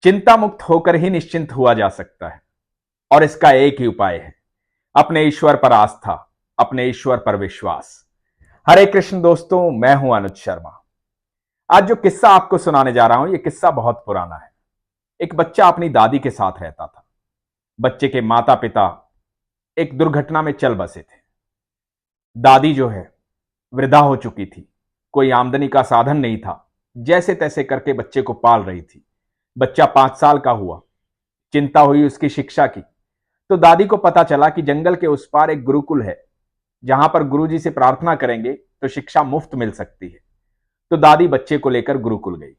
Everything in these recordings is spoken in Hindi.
चिंता मुक्त होकर ही निश्चिंत हुआ जा सकता है और इसका एक ही उपाय है, अपने ईश्वर पर आस्था, अपने ईश्वर पर विश्वास। हरे कृष्ण दोस्तों, मैं हूं अनुज शर्मा। आज जो किस्सा आपको सुनाने जा रहा हूं, यह किस्सा बहुत पुराना है। एक बच्चा अपनी दादी के साथ रहता था। बच्चे के माता पिता एक दुर्घटना में चल बसे थे। दादी जो है वृद्धा हो चुकी थी, कोई आमदनी का साधन नहीं था, जैसे तैसे करके बच्चे को पाल रही थी। बच्चा 5 साल का हुआ, चिंता हुई उसकी शिक्षा की। तो दादी को पता चला कि जंगल के उस पार एक गुरुकुल है, जहां पर गुरुजी से प्रार्थना करेंगे तो शिक्षा मुफ्त मिल सकती है। तो दादी बच्चे को लेकर गुरुकुल गई।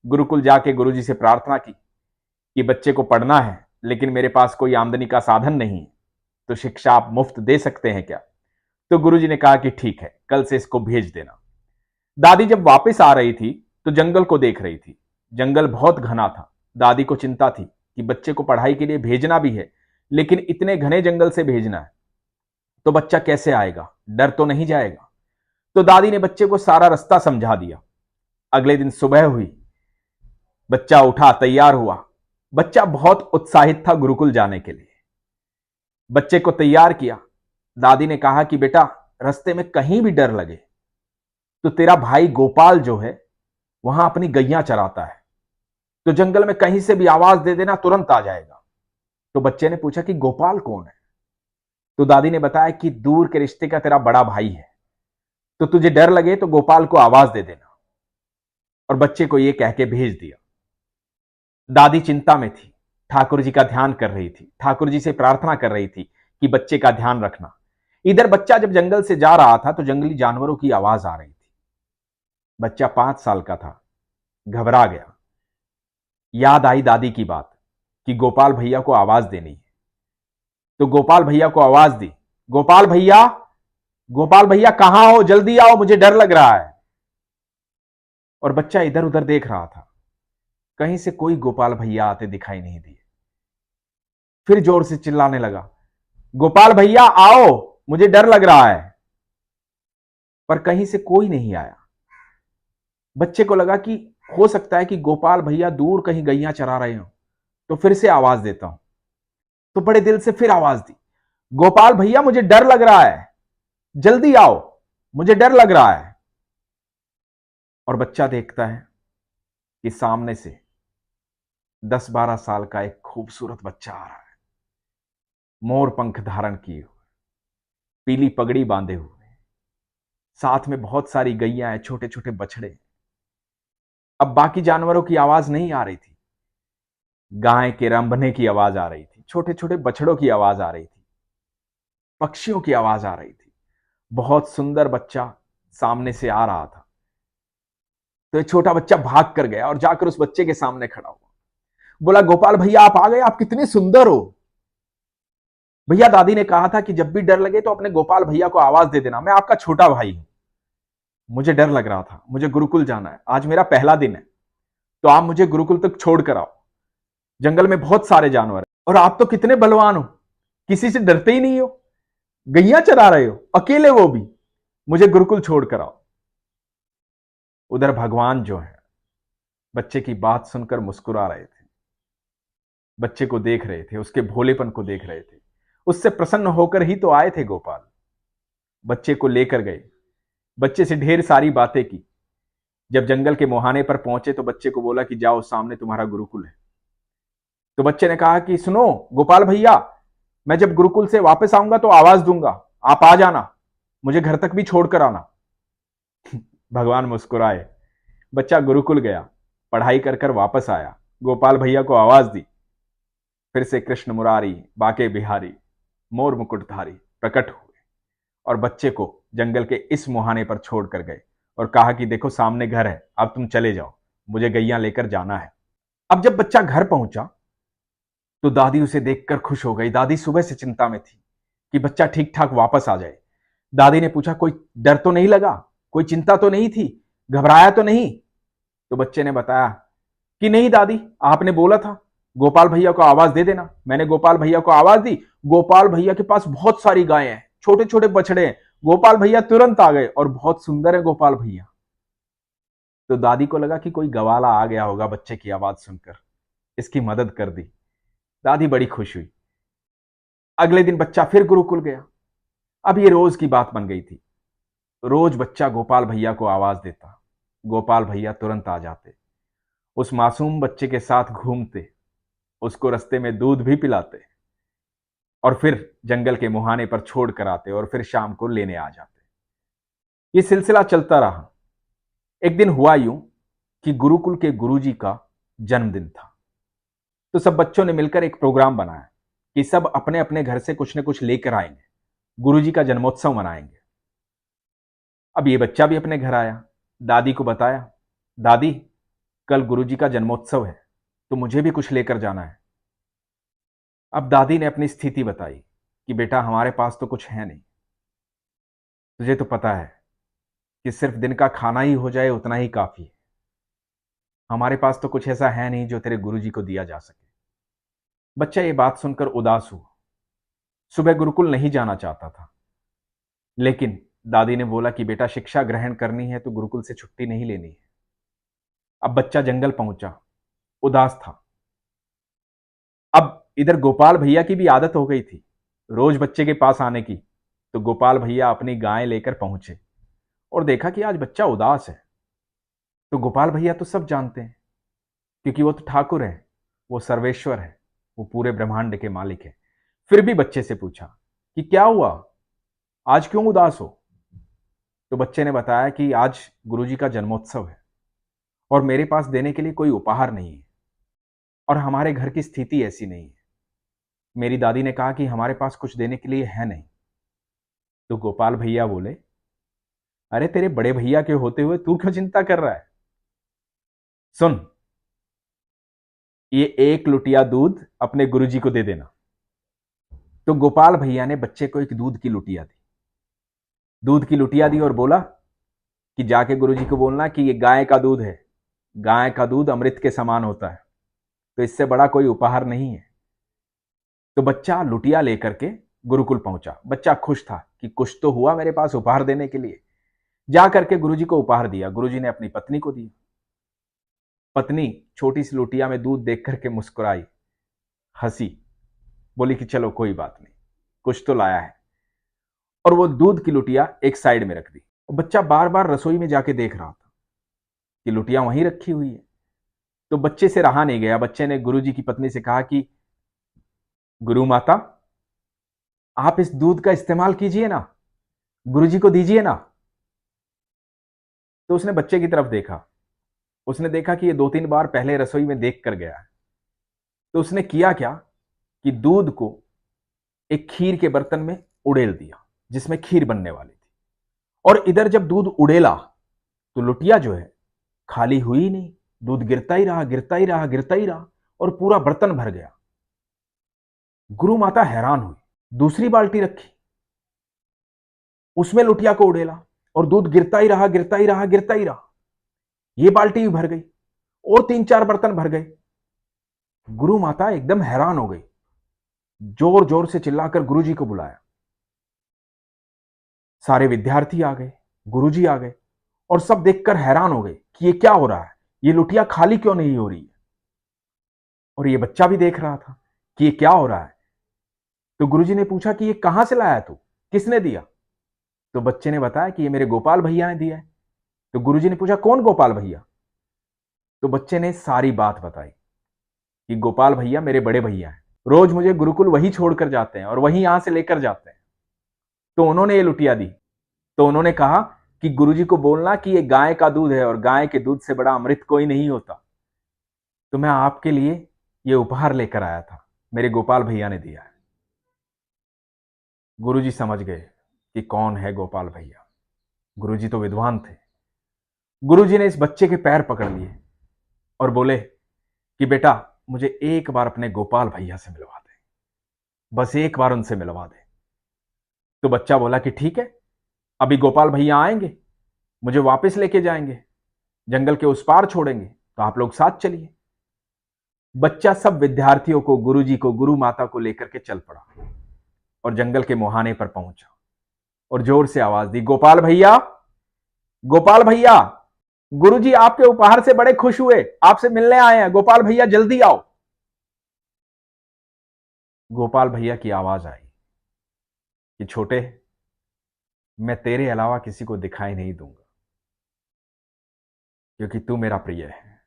गुरुकुल जाके गुरुजी से प्रार्थना की कि बच्चे को पढ़ना है, लेकिन मेरे पास कोई आमदनी का साधन नहीं है, तो शिक्षा आप मुफ्त दे सकते हैं क्या? तो गुरुजी ने कहा कि ठीक है, कल से इसको भेज देना। दादी जब वापस आ रही थी तो जंगल को देख रही थी। जंगल बहुत घना था। दादी को चिंता थी कि बच्चे को पढ़ाई के लिए भेजना भी है, लेकिन इतने घने जंगल से भेजना है तो बच्चा कैसे आएगा, डर तो नहीं जाएगा। तो दादी ने बच्चे को सारा रास्ता समझा दिया। अगले दिन सुबह हुई, बच्चा उठा, तैयार हुआ। बच्चा बहुत उत्साहित था गुरुकुल जाने के लिए। बच्चे को तैयार किया। दादी ने कहा कि बेटा, रास्ते में कहीं भी डर लगे तो तेरा भाई गोपाल जो है वहां अपनी गैया चराता है, तो जंगल में कहीं से भी आवाज दे देना, तुरंत आ जाएगा। तो बच्चे ने पूछा कि गोपाल कौन है? तो दादी ने बताया कि दूर के रिश्ते का तेरा बड़ा भाई है, तो तुझे डर लगे तो गोपाल को आवाज दे देना। और बच्चे को यह कह के भेज दिया। दादी चिंता में थी, ठाकुर जी का ध्यान कर रही थी, ठाकुर जी से प्रार्थना कर रही थी कि बच्चे का ध्यान रखना। इधर बच्चा जब जंगल से जा रहा था तो जंगली जानवरों की आवाज आ रही थी। बच्चा 5 साल का था, घबरा गया। याद आई दादी की बात कि गोपाल भैया को आवाज देनी है। तो गोपाल भैया को आवाज दी, गोपाल भैया, गोपाल भैया कहां हो, जल्दी आओ, मुझे डर लग रहा है। और बच्चा इधर उधर देख रहा था, कहीं से कोई गोपाल भैया आते दिखाई नहीं दिए। फिर जोर से चिल्लाने लगा, गोपाल भैया आओ, मुझे डर लग रहा है। पर कहीं से कोई नहीं आया। बच्चे को लगा कि हो सकता है कि गोपाल भैया दूर कहीं गैया चरा रहे हो, तो फिर से आवाज देता हूं। तो बड़े दिल से फिर आवाज दी, गोपाल भैया मुझे डर लग रहा है, जल्दी आओ, मुझे डर लग रहा है। और बच्चा देखता है कि सामने से 10-12 साल का एक खूबसूरत बच्चा आ रहा है, मोर पंख धारण किए हुए, पीली पगड़ी बांधे हुए, साथ में बहुत सारी गैया हैं, छोटे छोटे बछड़े। अब बाकी जानवरों की आवाज नहीं आ रही थी, गाय के रंभने की आवाज आ रही थी, छोटे छोटे बछड़ों की आवाज आ रही थी, पक्षियों की आवाज आ रही थी। बहुत सुंदर बच्चा सामने से आ रहा था। तो एक छोटा बच्चा भाग कर गया और जाकर उस बच्चे के सामने खड़ा हुआ, बोला, गोपाल भैया आप आ गए, आप कितने सुंदर हो। भैया, दादी ने कहा था कि जब भी डर लगे तो अपने गोपाल भैया को आवाज दे देना, मैं आपका छोटा भाई हूं। मुझे डर लग रहा था, मुझे गुरुकुल जाना है, आज मेरा पहला दिन है, तो आप मुझे गुरुकुल तक छोड़ कर आओ। जंगल में बहुत सारे जानवर हैं और आप तो कितने बलवान हो, किसी से डरते ही नहीं हो, गैया चरा रहे हो अकेले, वो भी, मुझे गुरुकुल छोड़ कर आओ। उधर भगवान जो है बच्चे की बात सुनकर मुस्कुरा रहे थे, बच्चे को देख रहे थे, उसके भोलेपन को देख रहे थे। उससे प्रसन्न होकर ही तो आए थे गोपाल। बच्चे को लेकर गए, बच्चे से ढेर सारी बातें की। जब जंगल के मुहाने पर पहुंचे तो बच्चे को बोला कि जाओ, सामने तुम्हारा गुरुकुल है। तो बच्चे ने कहा कि सुनो गोपाल भैया, मैं जब गुरुकुल से वापस आऊंगा तो आवाज दूंगा, आप आ जाना, मुझे घर तक भी छोड़कर आना। भगवान मुस्कुराए। बच्चा गुरुकुल गया, पढ़ाई कर कर वापस आया, गोपाल भैया को आवाज दी। फिर से कृष्ण मुरारी बाके बिहारी मोर मुकुटधारी प्रकट हुए और बच्चे को जंगल के इस मुहाने पर छोड़कर गए और कहा कि देखो सामने घर है, अब तुम चले जाओ, मुझे गैया लेकर जाना है। अब जब बच्चा घर पहुंचा तो दादी उसे देखकर खुश हो गई। दादी सुबह से चिंता में थी कि बच्चा ठीक ठाक वापस आ जाए। दादी ने पूछा, कोई डर तो नहीं लगा, कोई चिंता तो नहीं थी, घबराया तो नहीं? तो बच्चे ने बताया कि नहीं दादी, आपने बोला था गोपाल भैया को आवाज दे देना, मैंने गोपाल भैया को आवाज दी। गोपाल भैया के पास बहुत सारी गायें हैं, छोटे छोटे बछड़े हैं, गोपाल भैया तुरंत आ गए और बहुत सुंदर है गोपाल भैया। तो दादी को लगा कि कोई गवाला आ गया होगा बच्चे की आवाज सुनकर, इसकी मदद कर दी। दादी बड़ी खुश हुई। अगले दिन बच्चा फिर गुरुकुल गया। अब ये रोज की बात बन गई थी। रोज बच्चा गोपाल भैया को आवाज देता, गोपाल भैया तुरंत आ जाते, उस मासूम बच्चे के साथ घूमते, उसको रास्ते में दूध भी पिलाते और फिर जंगल के मुहाने पर छोड़ कर आते और फिर शाम को लेने आ जाते। ये सिलसिला चलता रहा। एक दिन हुआ यूं कि गुरुकुल के गुरुजी का जन्मदिन था। तो सब बच्चों ने मिलकर एक प्रोग्राम बनाया कि सब अपने अपने घर से कुछ न कुछ लेकर आएंगे, गुरुजी का जन्मोत्सव मनाएंगे। अब ये बच्चा भी अपने घर आया, दादी को बताया, दादी कल गुरुजी का जन्मोत्सव है तो मुझे भी कुछ लेकर जाना है। अब दादी ने अपनी स्थिति बताई कि बेटा हमारे पास तो कुछ है नहीं, तुझे तो पता है कि सिर्फ दिन का खाना ही हो जाए उतना ही काफी है। हमारे पास तो कुछ ऐसा है नहीं जो तेरे गुरुजी को दिया जा सके। बच्चा ये बात सुनकर उदास हुआ। सुबह गुरुकुल नहीं जाना चाहता था, लेकिन दादी ने बोला कि बेटा शिक्षा ग्रहण करनी है तो गुरुकुल से छुट्टी नहीं लेनी है। अब बच्चा जंगल पहुंचा, उदास था। अब इधर गोपाल भैया की भी आदत हो गई थी रोज बच्चे के पास आने की। तो गोपाल भैया अपनी गाय लेकर पहुंचे और देखा कि आज बच्चा उदास है। तो गोपाल भैया तो सब जानते हैं क्योंकि वो तो ठाकुर है, वो सर्वेश्वर है, वो पूरे ब्रह्मांड के मालिक है। फिर भी बच्चे से पूछा कि क्या हुआ, आज क्यों उदास हो। तो बच्चे ने बताया कि आज गुरुजी का जन्मोत्सव है और मेरे पास देने के लिए कोई उपहार नहीं है और हमारे घर की स्थिति ऐसी नहीं है। मेरी दादी ने कहा कि हमारे पास कुछ देने के लिए है नहीं। तो गोपाल भैया बोले, अरे तेरे बड़े भैया के होते हुए तू क्यों चिंता कर रहा है। सुन, ये 1 लुटिया दूध अपने गुरुजी को दे देना। तो गोपाल भैया ने बच्चे को एक दूध की लुटिया दी। दूध की लुटिया दी और बोला कि जाके गुरुजी को बोलना कि ये गाय का दूध है, गाय का दूध अमृत के समान होता है, तो इससे बड़ा कोई उपहार नहीं है। तो बच्चा लुटिया लेकर के गुरुकुल पहुंचा। बच्चा खुश था कि कुछ तो हुआ मेरे पास उपहार देने के लिए। जा करके गुरुजी को उपहार दिया। गुरुजी ने अपनी पत्नी को दिया। पत्नी छोटी सी लुटिया में दूध देख करके मुस्कुराई, हंसी, बोली कि चलो कोई बात नहीं, कुछ तो लाया है। और वो दूध की लुटिया एक साइड में रख दी। बच्चा बार बार रसोई में जाके देख रहा था कि लुटिया वहीं रखी हुई है। तो बच्चे से रहा नहीं गया। बच्चे ने गुरुजी की पत्नी से कहा कि गुरु माता, आप इस दूध का इस्तेमाल कीजिए ना, गुरुजी को दीजिए ना। तो उसने बच्चे की तरफ देखा। उसने देखा कि ये 2-3 बार पहले रसोई में देख कर गया है। तो उसने किया क्या कि दूध को एक खीर के बर्तन में उड़ेल दिया जिसमें खीर बनने वाली थी। और इधर जब दूध उड़ेला तो लुटिया जो है खाली हुई ही नहीं, दूध गिरता ही रहा, गिरता ही रहा, गिरता ही रहा और पूरा बर्तन भर गया। गुरु माता हैरान हुई। दूसरी बाल्टी रखी, उसमें लुटिया को उड़ेला और दूध गिरता ही रहा, गिरता ही रहा, गिरता ही रहा। ये बाल्टी भी भर गई और 3-4 बर्तन भर गए। गुरु माता एकदम हैरान हो गई। जोर जोर से चिल्लाकर गुरुजी को बुलाया। सारे विद्यार्थी आ गए, गुरुजी आ गए और सब देखकर हैरान हो गए कि ये क्या हो रहा है, ये लुटिया खाली क्यों नहीं हो रही है। और ये बच्चा भी देख रहा था कि ये क्या हो रहा है। तो गुरुजी ने पूछा कि ये कहां से लाया तू, किसने दिया। तो बच्चे ने बताया कि ये मेरे गोपाल भैया ने दिया है। तो गुरुजी ने पूछा कौन गोपाल भैया। तो बच्चे ने सारी बात बताई कि गोपाल भैया मेरे बड़े भैया हैं, रोज मुझे गुरुकुल वही छोड़कर जाते हैं और वही यहां से लेकर जाते हैं। तो उन्होंने ये लुटिया दी। तो उन्होंने कहा कि गुरुजी को बोलना कि ये गाय का दूध है और गाय के दूध से बड़ा अमृत कोई नहीं होता। तो मैं आपके लिए ये उपहार लेकर आया था, मेरे गोपाल भैया ने दिया है। गुरुजी समझ गए कि कौन है गोपाल भैया। गुरुजी तो विद्वान थे। गुरुजी ने इस बच्चे के पैर पकड़ लिए और बोले कि बेटा मुझे एक बार अपने गोपाल भैया से मिलवा दे, बस एक बार उनसे मिलवा दे। तो बच्चा बोला कि ठीक है, अभी गोपाल भैया आएंगे, मुझे वापस लेके जाएंगे, जंगल के उस पार छोड़ेंगे, तो आप लोग साथ चलिए। बच्चा सब विद्यार्थियों को, गुरुजी को, गुरु माता को लेकर के चल पड़ा और जंगल के मुहाने पर पहुंचा और जोर से आवाज दी, गोपाल भैया, गोपाल भैया, गुरुजी आपके उपहार से बड़े खुश हुए, आपसे मिलने आए हैं, गोपाल भैया जल्दी आओ। गोपाल भैया की आवाज आई कि छोटे, मैं तेरे अलावा किसी को दिखाई नहीं दूंगा क्योंकि तू मेरा प्रिय है।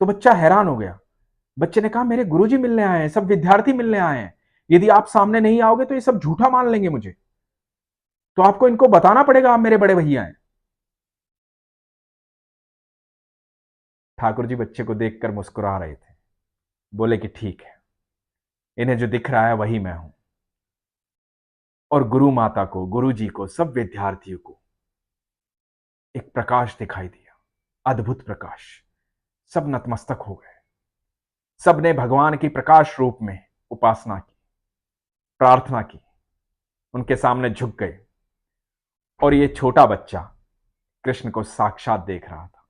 तो बच्चा हैरान हो गया। बच्चे ने कहा, मेरे गुरुजी मिलने आए हैं, सब विद्यार्थी मिलने आए हैं। यदि आप सामने नहीं आओगे तो ये सब झूठा मान लेंगे मुझे, तो आपको इनको बताना पड़ेगा आप मेरे बड़े भैया हैं। ठाकुर जी बच्चे को देखकर मुस्कुरा रहे थे। बोले कि ठीक है, इन्हें जो दिख रहा है वही मैं हूं। और गुरु माता को, गुरु जी को, सब विद्यार्थियों को एक प्रकाश दिखाई दिया, अद्भुत प्रकाश। सब नतमस्तक हो गए। सब ने भगवान की प्रकाश रूप में उपासना की, प्रार्थना की, उनके सामने झुक गए। और ये छोटा बच्चा कृष्ण को साक्षात देख रहा था।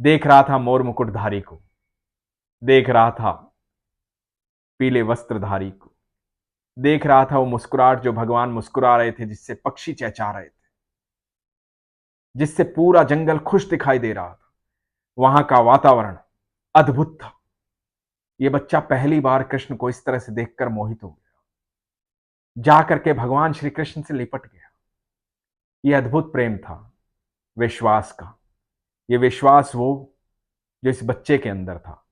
देख रहा था मोर मुकुटधारी को, देख रहा था पीले वस्त्रधारी को, देख रहा था वो मुस्कुराहट जो भगवान मुस्कुरा रहे थे, जिससे पक्षी चहचहा रहे थे, जिससे पूरा जंगल खुश दिखाई दे रहा था। वहां का वातावरण अद्भुत था। यह बच्चा पहली बार कृष्ण को इस तरह से देखकर मोहित हो गया, जाकर के भगवान श्री कृष्ण से लिपट गया। यह अद्भुत प्रेम था, विश्वास का। यह विश्वास वो जो इस बच्चे के अंदर था।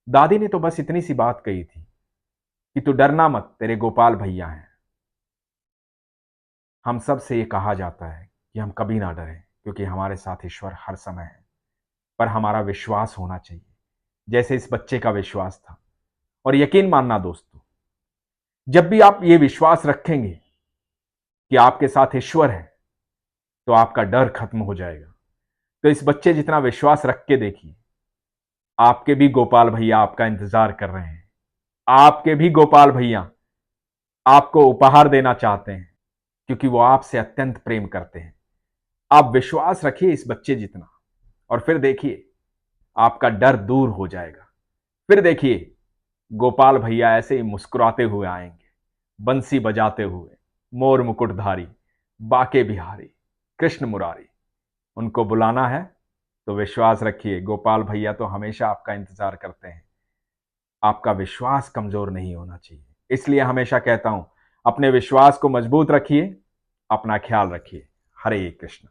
दादी ने तो बस इतनी सी बात कही थी कि तू डरना मत, तेरे गोपाल भैया हैं। हम सब से ये कहा जाता है कि हम कभी ना डरें, क्योंकि हमारे साथ ईश्वर हर समय है। पर हमारा विश्वास होना चाहिए, जैसे इस बच्चे का विश्वास था। और यकीन मानना दोस्तों, जब भी आप ये विश्वास रखेंगे कि आपके साथ ईश्वर है, तो आपका डर खत्म हो जाएगा। तो इस बच्चे जितना विश्वास रख के देखिए, आपके भी गोपाल भैया आपका इंतजार कर रहे हैं। आपके भी गोपाल भैया आपको उपहार देना चाहते हैं, क्योंकि वो आपसे अत्यंत प्रेम करते हैं। आप विश्वास रखिए इस बच्चे जितना, और फिर देखिए आपका डर दूर हो जाएगा। फिर देखिए गोपाल भैया ऐसे ही मुस्कुराते हुए आएंगे, बंसी बजाते हुए, मोर मुकुटधारी, बाके बिहारी, कृष्ण मुरारी। उनको बुलाना है तो विश्वास रखिए, गोपाल भैया तो हमेशा आपका इंतजार करते हैं। आपका विश्वास कमजोर नहीं होना चाहिए। इसलिए हमेशा कहता हूं, अपने विश्वास को मजबूत रखिए, अपना ख्याल रखिए। हरे कृष्ण।